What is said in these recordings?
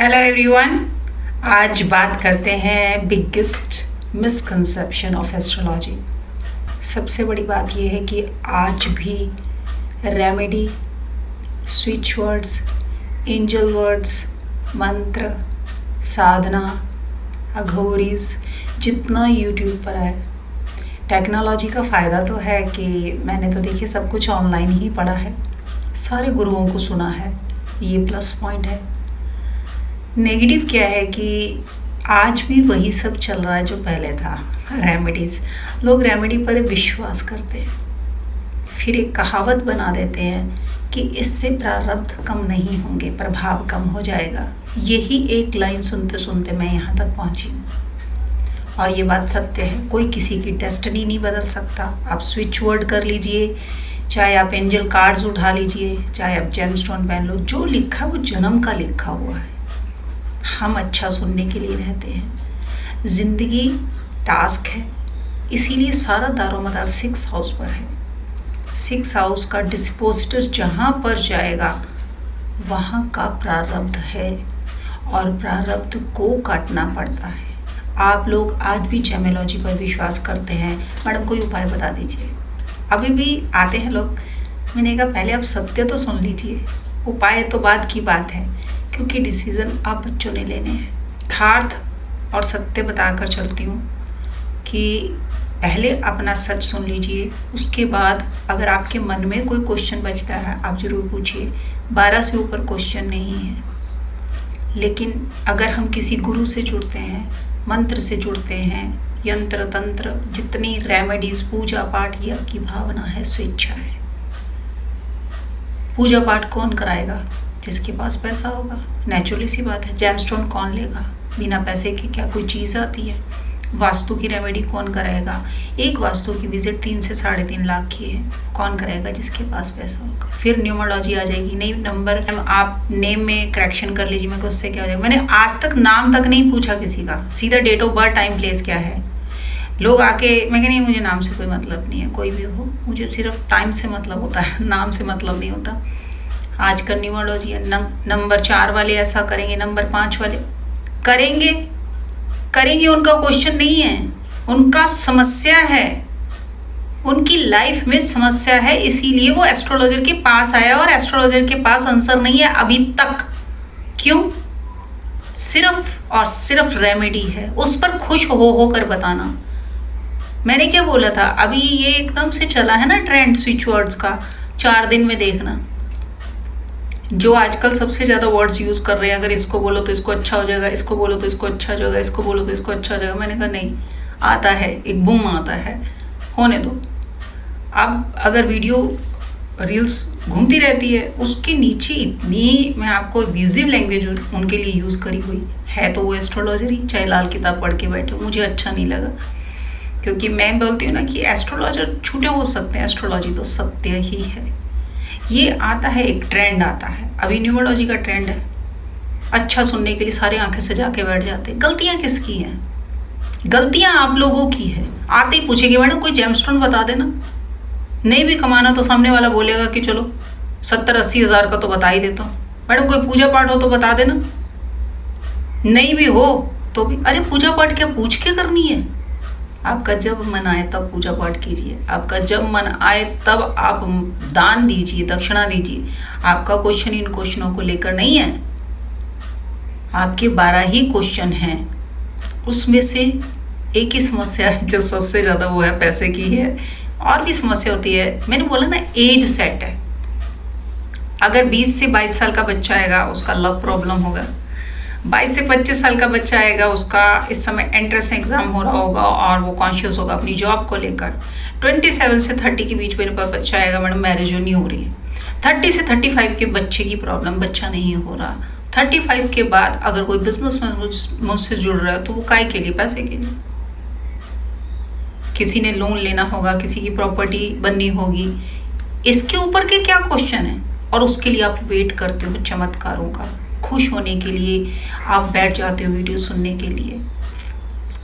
Hello everyone. आज बात करते हैं बिगेस्ट मिसकंसेप्शन ऑफ एस्ट्रोलॉजी। सबसे बड़ी बात यह है कि आज भी remedy, switch words, angel words, मंत्र, साधना, अघोरीज जितना यूट्यूब पर है। टेक्नोलॉजी का फ़ायदा तो है कि मैंने तो देखिए सब कुछ ऑनलाइन ही पढ़ा है, सारे गुरुओं को सुना है, ये प्लस पॉइंट है। नेगेटिव क्या है कि आज भी वही सब चल रहा है जो पहले था। रेमेडीज़, लोग रेमेडी पर विश्वास करते हैं, फिर एक कहावत बना देते हैं कि इससे प्रारब्ध कम नहीं होंगे, प्रभाव कम हो जाएगा। यही एक लाइन सुनते सुनते मैं यहाँ तक पहुँची हूँ और ये बात सत्य है। कोई किसी की डेस्टिनी नहीं बदल सकता। आप स्विच वर्ड कर लीजिए, चाहे आप एंजल कार्ड्स उठा लीजिए, चाहे आप जेमस्टोन पहन लो, जो लिखा वो जन्म का लिखा हुआ है। हम अच्छा सुनने के लिए रहते हैं। ज़िंदगी टास्क है, इसीलिए सारा दारोमदार 6 हाउस पर है। 6 हाउस का डिस्पोजिटर जहाँ पर जाएगा वहाँ का प्रारब्ध है और प्रारब्ध को काटना पड़ता है। आप लोग आज भी जेमियोलॉजी पर विश्वास करते हैं। मैडम कोई उपाय बता दीजिए। अभी भी आते हैं लोग। मैंने कहा पहले आप सत्य तो सुन लीजिए, उपाय तो बाद की बात है, क्योंकि डिसीज़न आप बच्चों ने लेने हैं। यथार्थ और सत्य बताकर चलती हूँ कि पहले अपना सच सुन लीजिए, उसके बाद अगर आपके मन में कोई क्वेश्चन बचता है आप ज़रूर पूछिए। 12 से ऊपर क्वेश्चन नहीं है, लेकिन अगर हम किसी गुरु से जुड़ते हैं, मंत्र से जुड़ते हैं, यंत्र तंत्र, जितनी रेमेडीज़, पूजा पाठ, ये आपकी भावना है, स्वेच्छा है। पूजा पाठ कौन कराएगा? जिसके पास पैसा होगा। नेचुरली सी बात है। जेमस्टोन कौन लेगा? बिना पैसे के क्या कोई चीज़ आती है? वास्तु की रेमेडी कौन कराएगा? एक वास्तु की विजिट 3 से 3.5 लाख की है, कौन कराएगा? जिसके पास पैसा होगा। फिर न्यूमरोलॉजी आ जाएगी, नई नंबर आप नेम में करेक्शन कर लीजिए। मैं उससे क्या हो जाएगा? मैंने आज तक नाम तक नहीं पूछा किसी का, सीधा date of birth, time, place क्या है। लोग आके, मैं नहीं, मुझे नाम से कोई मतलब नहीं है, कोई भी हो, मुझे सिर्फ टाइम से मतलब होता है, नाम से मतलब नहीं होता। आज का न्यूमरोलॉजी है, नंबर 4 वाले ऐसा करेंगे, नंबर 5 वाले करेंगे, उनका क्वेश्चन नहीं है, उनका समस्या है, उनकी लाइफ में समस्या है, इसीलिए वो एस्ट्रोलॉजर के पास आया और एस्ट्रोलॉजर के पास आंसर नहीं है अभी तक। क्यों? सिर्फ और सिर्फ रेमेडी है, उस पर खुश हो कर बताना। मैंने क्या बोला था? अभी ये एकदम से चला है ना ट्रेंड स्विच वर्ड्स का, 4 दिन में देखना। जो आजकल सबसे ज़्यादा वर्ड्स यूज़ कर रहे हैं, अगर इसको बोलो तो इसको अच्छा हो जाएगा, इसको बोलो तो इसको अच्छा हो जाएगा, इसको बोलो तो इसको अच्छा हो जाएगा। मैंने कहा नहीं, आता है एक बूम आता है, होने दो। अब अगर वीडियो रील्स घूमती रहती है, उसके नीचे इतनी मैं आपको अब्यूजिव लैंग्वेज उनके लिए यूज़ करी हुई है, तो वो एस्ट्रोलॉजर ही चाहे लाल किताब पढ़ के बैठे, मुझे अच्छा नहीं लगा। क्योंकि मैं बोलती हूँ ना कि एस्ट्रोलॉजर छूटे हो सकते हैं, एस्ट्रोलॉजी तो सत्य ही है। ये आता है, एक ट्रेंड आता है। अभी न्यूमरोलॉजी का ट्रेंड है, अच्छा सुनने के लिए सारे आंखें सजा के बैठ जाते हैं। गलतियाँ किसकी हैं? गलतियाँ आप लोगों की है। आते ही पूछेंगे मैडम कोई जेमस्टोन बता देना। नहीं भी कमाना तो सामने वाला बोलेगा कि चलो 70-80 हज़ार का तो बता ही देता हूँ। मैडम कोई पूजा पाठ हो तो बता देना। नहीं भी हो तो भी, अरे पूजा पाठ क्या पूछ के करनी है? आपका जब मन आए तब पूजा पाठ कीजिए, आपका जब मन आए तब आप दान दीजिए, दक्षिणा दीजिए। आपका क्वेश्चन इन क्वेश्चनों को लेकर नहीं है। आपके 12 ही क्वेश्चन हैं, उसमें से एक ही समस्या जो सबसे ज़्यादा वो है पैसे की है। और भी समस्या होती है। मैंने बोला ना, एज सेट है। अगर 20 से 22 साल का बच्चा आएगा, उसका लव प्रॉब्लम होगा। 22 से 25 साल का बच्चा आएगा, उसका इस समय एंट्रेंस एग्ज़ाम हो रहा होगा और वो कॉन्शियस होगा अपनी जॉब को लेकर। 27 से 30 के बीच मेरे पास बच्चा आएगा, मैडम मैरिज नहीं हो रही है। 30 से 35 के बच्चे की प्रॉब्लम, बच्चा नहीं हो रहा। 35 के बाद अगर कोई बिजनेस में मुझसे जुड़ रहा है तो वो काय के लिए? पैसे के लिए। किसी ने लोन लेना होगा, किसी की प्रॉपर्टी बननी होगी, इसके ऊपर के क्या क्वेश्चन है? और उसके लिए आप वेट करते हो चमत्कारों का। खुश होने के लिए आप बैठ जाते हो वीडियो सुनने के लिए।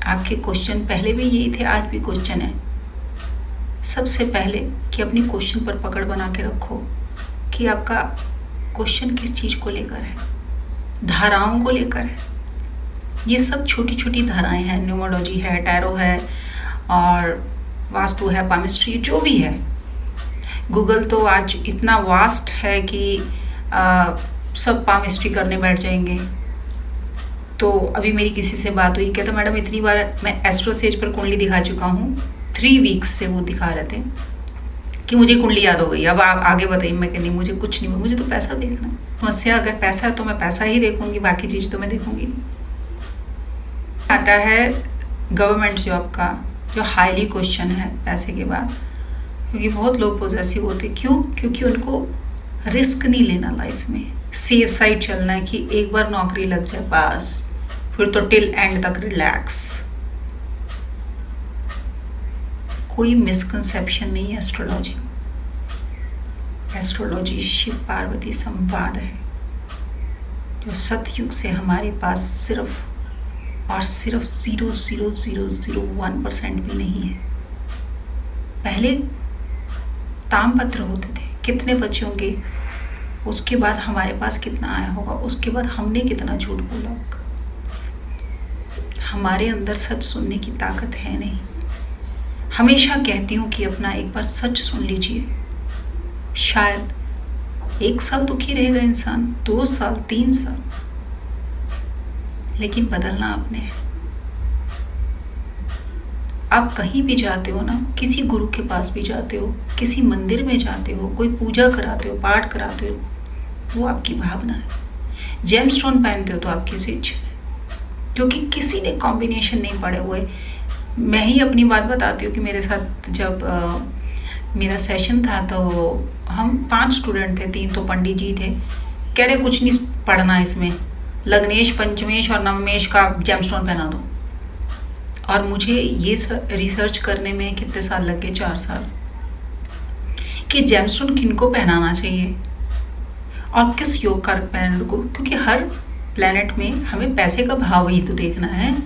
आपके क्वेश्चन पहले भी यही थे, आज भी क्वेश्चन है। सबसे पहले कि अपनी क्वेश्चन पर पकड़ बना के रखो कि आपका क्वेश्चन किस चीज़ को लेकर है। धाराओं को लेकर है। ये सब छोटी छोटी धाराएं हैं, न्यूमरोलॉजी है, टैरो है और वास्तु है, पामिस्ट्री, जो भी है। गूगल तो आज इतना वास्ट है कि सब पामिस्ट्री करने बैठ जाएंगे। तो अभी मेरी किसी से बात हुई, कहता मैडम इतनी बार मैं एस्ट्रोसेज पर कुंडली दिखा चुका हूँ, 3 वीक्स से वो दिखा रहे थे कि मुझे कुंडली याद हो गई, अब आप आगे बताइए। मैं कहनी मुझे कुछ नहीं, मुझे तो पैसा देखना है। समस्या अगर पैसा है तो मैं पैसा ही देखूंगी, बाकी चीज़ तो मैं देखूंगी नहीं। आता है गवर्नमेंट जॉब का, जो हाईली क्वेश्चन है पैसे के बाद, क्योंकि बहुत लोग पॉजेसिव होते। क्यों? क्योंकि उनको रिस्क नहीं लेना लाइफ में, सेफ साइड चलना है कि एक बार नौकरी लग जाए बस, फिर तो टिल एंड तक रिलैक्स। कोई मिसकंसेप्शन नहीं है एस्ट्रोलॉजी। एस्ट्रोलॉजी शिव पार्वती संवाद है, जो सतयुग से हमारे पास सिर्फ और सिर्फ 0.0001% भी नहीं है। पहले तामपत्र होते थे, कितने बच्चे होंगे, उसके बाद हमारे पास कितना आया होगा, उसके बाद हमने कितना झूठ बोला होगा। हमारे अंदर सच सुनने की ताकत है नहीं। हमेशा कहती हूँ कि अपना एक बार सच सुन लीजिए, शायद 1 साल दुखी रहेगा इंसान, 2 साल, 3 साल, लेकिन बदलना आपने है। आप कहीं भी जाते हो ना, किसी गुरु के पास भी जाते हो, किसी मंदिर में जाते हो, कोई पूजा कराते हो, पाठ कराते हो, वो आपकी भावना है। जेमस्टोन पहनते हो तो आपकी स्विच है, क्योंकि किसी ने कॉम्बिनेशन नहीं पड़े हुए। मैं ही अपनी बात बताती हूँ कि मेरे साथ जब मेरा सेशन था तो हम 5 स्टूडेंट थे, 3 तो पंडित जी थे। कह रहे कुछ नहीं पढ़ना इसमें, लग्नेश, पंचमेश और नवमेश का जेमस्टोन पहना दो। और मुझे ये रिसर्च करने में कितने साल लग गए, 4 साल, कि जेमस्टोन किनको पहनाना चाहिए और किस योग कारक प्लैनेट को, क्योंकि हर प्लैनेट में हमें पैसे का भाव ही तो देखना है।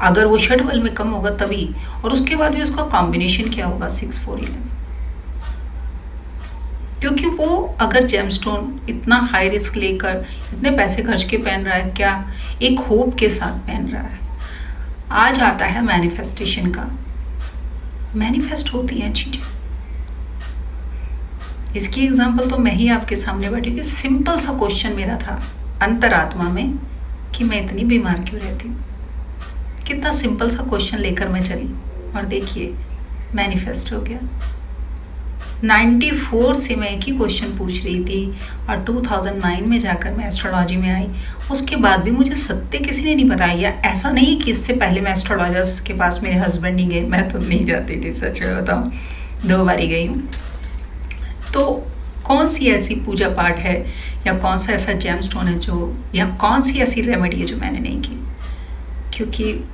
अगर वो षट बल में कम होगा तभी, और उसके बाद भी उसका कॉम्बिनेशन क्या होगा, 6, 4, 11। क्योंकि वो अगर जेमस्टोन इतना हाई रिस्क लेकर इतने पैसे खर्च के पहन रहा है, क्या एक होप के साथ पहन रहा है। आज आता है मैनिफेस्टेशन का, मैनिफेस्ट होती हैं चीज़ें। इसकी एग्जांपल तो मैं ही आपके सामने बैठी हूँ कि सिंपल सा क्वेश्चन मेरा था अंतरात्मा में कि मैं इतनी बीमार क्यों रहती हूँ। कितना सिंपल सा क्वेश्चन लेकर मैं चली और देखिए मैनिफेस्ट हो गया। 94 से मैं एक ही क्वेश्चन पूछ रही थी और 2009 में जाकर मैं एस्ट्रोलॉजी में आई। उसके बाद भी मुझे सत्य किसी ने नहीं बताया। ऐसा नहीं कि इससे पहले मैं एस्ट्रोलॉजर्स के पास मेरे हस्बैंड नहीं गए, मैं तो नहीं जाती थी, सच में बताऊँ 2 बार ही गई हूँ। तो कौन सी ऐसी पूजा पाठ है या कौन सा ऐसा जेमस्टोन है जो, या कौन सी ऐसी रेमेडी है जो मैंने नहीं की, क्योंकि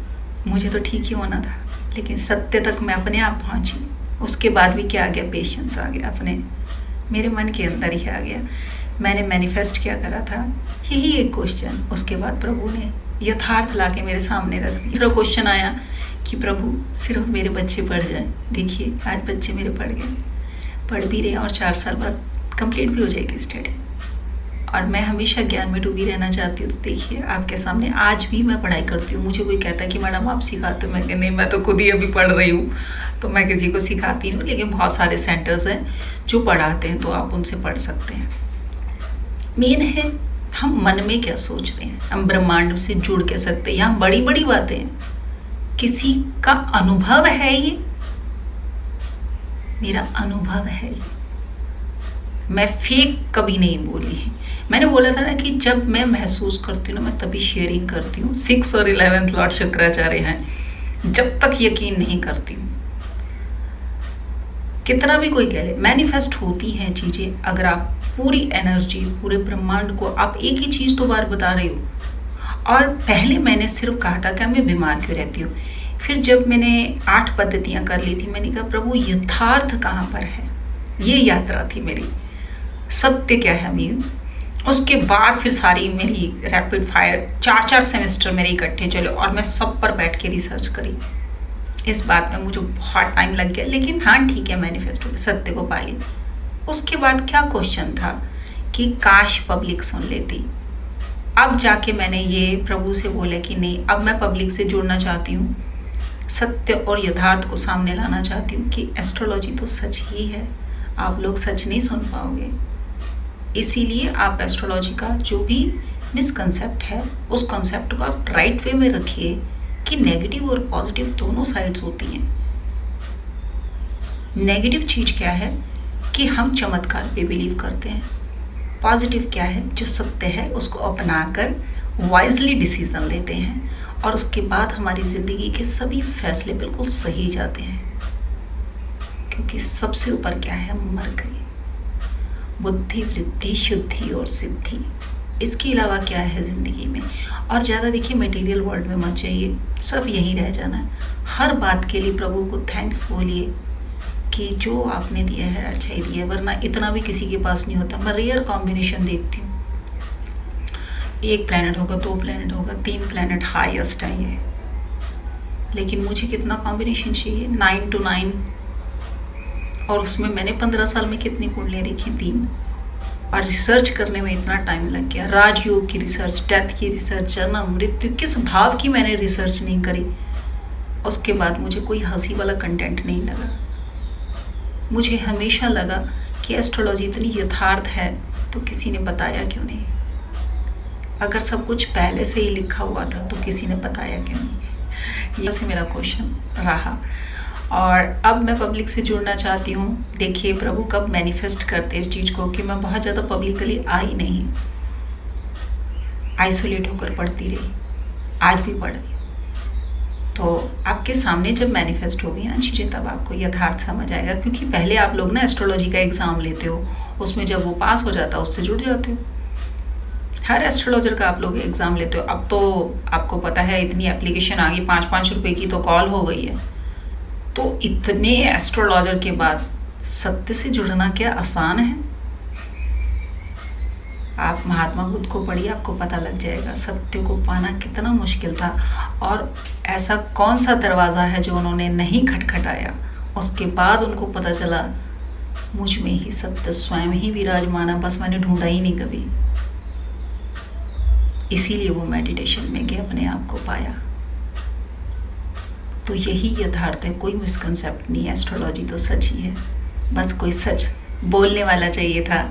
मुझे तो ठीक ही होना था। लेकिन सत्य तक मैं अपने आप पहुंची। उसके बाद भी क्या आ गया, पेशेंस आ गया, अपने मेरे मन के अंदर ही आ गया। मैंने मैनिफेस्ट क्या करा था, यही एक क्वेश्चन। उसके बाद प्रभु ने यथार्थ ला के मेरे सामने रख दिया। दूसरा क्वेश्चन आया कि प्रभु सिर्फ मेरे बच्चे पढ़ जाएं। देखिए आज बच्चे मेरे पढ़ गए, पढ़ भी रहे और 4 साल बाद कंप्लीट भी हो जाएगी स्टडी। और मैं हमेशा ज्ञान में डूबी रहना चाहती हूँ। तो देखिए आपके सामने आज भी मैं पढ़ाई करती हूँ। मुझे कोई कहता है कि मैडम आप सिखाते हो, मैं कहती नहीं, मैं तो खुद ही अभी पढ़ रही हूँ, तो मैं किसी को सिखाती हूँ। लेकिन बहुत सारे सेंटर्स हैं जो पढ़ाते हैं, तो आप उनसे पढ़ सकते हैं। मेन है हम मन में क्या सोच रहे हैं, हम ब्रह्मांड से जुड़ के सकते हैं। यहाँ बड़ी बड़ी बातें हैं, किसी का अनुभव है, ये मेरा अनुभव है। मैं फेक कभी नहीं बोली है। मैंने बोला था ना कि जब मैं महसूस करती हूँ ना, मैं तभी शेयरिंग करती हूँ। 6 और 11th लॉर्ड शुक्राचार्य हैं। जब तक यकीन नहीं करती हूँ, कितना भी कोई कह ले, मैनिफेस्ट होती हैं चीज़ें। अगर आप पूरी एनर्जी, पूरे ब्रह्मांड को आप एक ही चीज़ तो बार बता रही हो। और पहले मैंने सिर्फ कहा था कि मैं बीमार क्यों रहती हूँ। फिर जब मैंने 8 पद्धतियाँ कर ली थी, मैंने कहा प्रभु यथार्थ कहाँ पर है। ये यात्रा थी मेरी, सत्य क्या है मीन्स। उसके बाद फिर सारी मेरी रैपिड फायर 4-4 सेमेस्टर मेरे इकट्ठे चले और मैं सब पर बैठ के रिसर्च करी। इस बात में मुझे बहुत टाइम लग गया, लेकिन हाँ ठीक है, मैनिफेस्ट हो गया, सत्य को पा ली। उसके बाद क्या क्वेश्चन था कि काश पब्लिक सुन लेती, अब जाके मैंने ये प्रभु से बोला कि नहीं, अब मैं पब्लिक से जुड़ना चाहती हूँ, सत्य और यथार्थ को सामने लाना चाहती हूँ कि एस्ट्रोलॉजी तो सच ही है, आप लोग सच नहीं सुन पाओगे। इसीलिए आप एस्ट्रोलॉजी का जो भी मिसकंसेप्ट है उस कॉन्सेप्ट को आप राइट वे में रखिए कि नेगेटिव और पॉजिटिव दोनों साइड्स होती हैं। नेगेटिव चीज़ क्या है कि हम चमत्कार पे बिलीव करते हैं, पॉजिटिव क्या है, जो सत्य है उसको अपनाकर वाइजली डिसीजन लेते हैं और उसके बाद हमारी ज़िंदगी के सभी फैसले बिल्कुल सही जाते हैं। क्योंकि सबसे ऊपर क्या है, मरकरी, बुद्धि, वृद्धि, शुद्धि और सिद्धि। इसके अलावा क्या है ज़िंदगी में। और ज़्यादा देखिए मटेरियल वर्ल्ड में मत जाइए, सब यहीं रह जाना है। हर बात के लिए प्रभु को थैंक्स बोलिए कि जो आपने दिया है अच्छा ही दिया है, वरना इतना भी किसी के पास नहीं होता। मैं रेयर कॉम्बिनेशन देखती हूँ, 1 प्लैनेट होगा, 2 प्लैनेट होगा, 3 प्लैनेट हाईएस्ट है ये। लेकिन मुझे कितना कॉम्बिनेशन चाहिए, 9 to 9, और उसमें मैंने 15 साल में कितनी कुंडलियाँ देखी, 3। और रिसर्च करने में इतना टाइम लग गया, राजयोग की रिसर्च, डेथ की रिसर्च, जन्म मृत्यु, किस भाव की मैंने रिसर्च नहीं करी। उसके बाद मुझे कोई हंसी वाला कंटेंट नहीं लगा। मुझे हमेशा लगा कि एस्ट्रोलॉजी इतनी यथार्थ है तो किसी ने बताया क्यों नहीं। अगर सब कुछ पहले से ही लिखा हुआ था तो किसी ने बताया क्यों नहीं, ये से मेरा क्वेश्चन रहा। और अब मैं पब्लिक से जुड़ना चाहती हूँ। देखिए प्रभु कब मैनिफेस्ट करते इस चीज़ को कि मैं बहुत ज़्यादा पब्लिकली आई नहीं, आइसोलेट होकर पढ़ती रही, आज भी पढ़ रही। तो आपके सामने जब मैनिफेस्ट होगी ना चीज़ें, तब आपको यथार्थ समझ आएगा। क्योंकि पहले आप लोग ना एस्ट्रोलॉजी का एग्ज़ाम लेते हो, उसमें जब वो पास हो जाता है उससे जुड़ जाते हो। हर एस्ट्रोलॉजर का आप लोग एग्ज़ाम लेते हो। अब तो आपको पता है इतनी एप्लीकेशन आ गई, 5-5 रुपये की तो कॉल हो गई है। तो इतने एस्ट्रोलॉजर के बाद सत्य से जुड़ना क्या आसान है? आप महात्मा बुद्ध को पढ़िए, आपको पता लग जाएगा सत्य को पाना कितना मुश्किल था। और ऐसा कौन सा दरवाज़ा है जो उन्होंने नहीं खटखटाया, उसके बाद उनको पता चला मुझ में ही सत्य स्वयं ही विराजमान है, बस मैंने ढूंढा ही नहीं कभी। इसीलिए वो मेडिटेशन में गए, अपने आप को पाया। तो यही यथार्थ है, कोई मिसकंसेप्ट नहीं है। एस्ट्रोलॉजी तो सच ही है, बस कोई सच बोलने वाला चाहिए था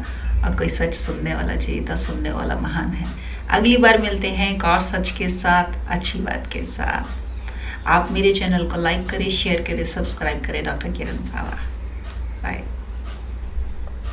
और कोई सच सुनने वाला चाहिए था। सुनने वाला महान है। अगली बार मिलते हैं एक और सच के साथ, अच्छी बात के साथ। आप मेरे चैनल को लाइक करें, शेयर करें, सब्सक्राइब करें। डॉक्टर किरण बाबा, बाय।